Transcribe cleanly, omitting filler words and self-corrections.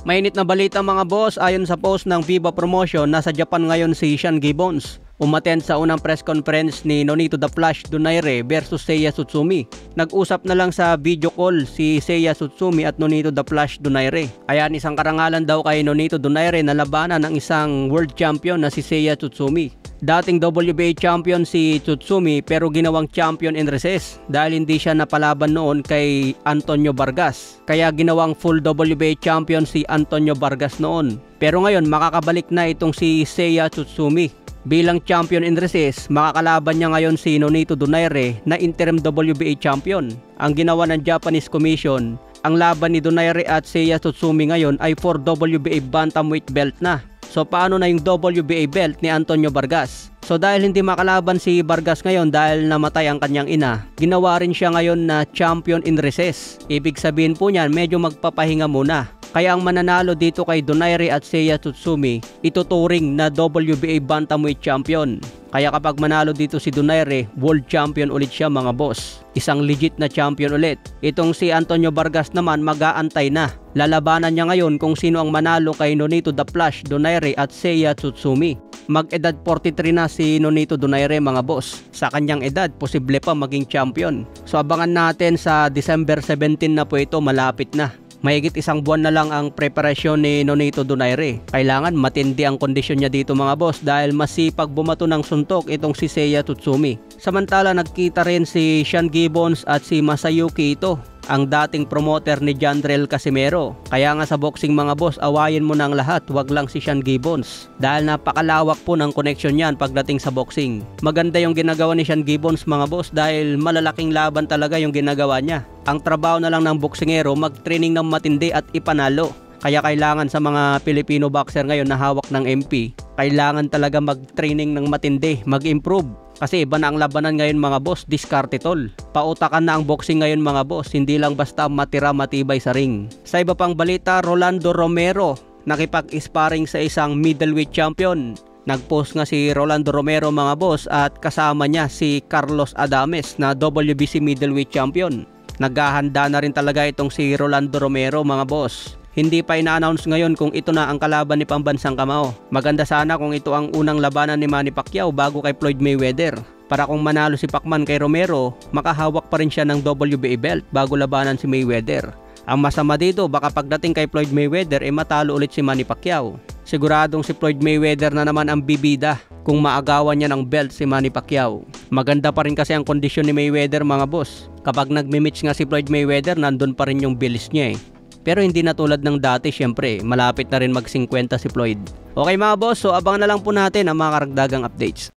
Mainit na balita mga boss, ayon sa post ng Viva Promotion, nasa Japan ngayon si Sean Gibbons. Umattend sa unang press conference ni Nonito The Flash Donaire versus Seiya Tsutsumi. Nag-usap na lang sa video call si Seiya Tsutsumi at Nonito The Flash Donaire. Ayan, isang karangalan daw kay Nonito Donaire na labanan ng isang world champion na si Seiya Tsutsumi. Dating WBA champion si Tsutsumi pero ginawang champion in recess dahil hindi siya napalaban noon kay Antonio Vargas. Kaya ginawang full WBA champion si Antonio Vargas noon. Pero ngayon makakabalik na itong si Seiya Tsutsumi. Bilang champion in recess, makakalaban niya ngayon si Nonito Donaire na interim WBA champion. Ang ginawa ng Japanese Commission, ang laban ni Donaire at Seiya Tsutsumi ngayon ay for WBA bantamweight belt na. So paano na yung WBA belt ni Antonio Vargas? So dahil hindi makalaban si Vargas ngayon dahil namatay ang kanyang ina, ginawa rin siya ngayon na champion in recess. Ibig sabihin po niyan, medyo magpapahinga muna. Kaya ang mananalo dito kay Donaire at Seiya Tsutsumi, ituturing na WBA bantamweight champion. Kaya kapag manalo dito si Donaire, world champion ulit siya mga boss. Isang legit na champion ulit. Itong si Antonio Vargas naman mag-aantay na. Lalabanan niya ngayon kung sino ang manalo kay Nonito The Flash Donaire at Seiya Tsutsumi. Mag-edad 43 na si Nonito Donaire mga boss. Sa kanyang edad, posible pa maging champion. So abangan natin sa December 17 na po ito, malapit na. Mahigit isang buwan na lang ang preparasyon ni Nonito Donaire. Kailangan matindi ang kondisyon niya dito mga boss dahil masipag bumato ng suntok itong si Seiya Tsutsumi. Samantala nagkita rin si Sean Gibbons at si Masayuki Ito, ang dating promoter ni Jandrel Casimero. Kaya nga sa boxing mga boss, awayin mo ng lahat, wag lang si Sean Gibbons. Dahil napakalawak po ng connection niyan pagdating sa boxing. Maganda yung ginagawa ni Sean Gibbons mga boss dahil malalaking laban talaga yung ginagawa niya. Ang trabaho na lang ng boksingero, mag-training ng matindi at ipanalo. Kaya kailangan sa mga Filipino boxer ngayon na hawak ng MP, kailangan talaga mag-training ng matindi, mag-improve. Kasi iba na ang labanan ngayon mga boss, diskarte tol. Pautakan na ang boxing ngayon mga boss, hindi lang basta matira matibay sa ring. Sa iba pang balita, Rolando Romero nakipag-sparring sa isang middleweight champion. Nag-post nga si Rolando Romero mga boss at kasama niya si Carlos Adames na WBC middleweight champion. Naghahanda na rin talaga itong si Rolando Romero mga boss. Hindi pa ina-announce ngayon kung ito na ang kalaban ni Pambansang Kamao. Maganda sana kung ito ang unang labanan ni Manny Pacquiao bago kay Floyd Mayweather. Para kung manalo si Pacman kay Romero, makahawak pa rin siya ng WBA belt bago labanan si Mayweather. Ang masama dito, baka pagdating kay Floyd Mayweather matalo ulit si Manny Pacquiao. Siguradong si Floyd Mayweather na naman ang bibida kung maagawan niya ng belt si Manny Pacquiao. Maganda pa rin kasi ang kondisyon ni Mayweather mga boss. Kapag nagmi-match nga si Floyd Mayweather, nandun pa rin yung bilis niya eh. Pero hindi na tulad ng dati, syempre, malapit na rin mag-50 si Floyd. Okay mga boss, so abangan na lang po natin ang mga karagdagang updates.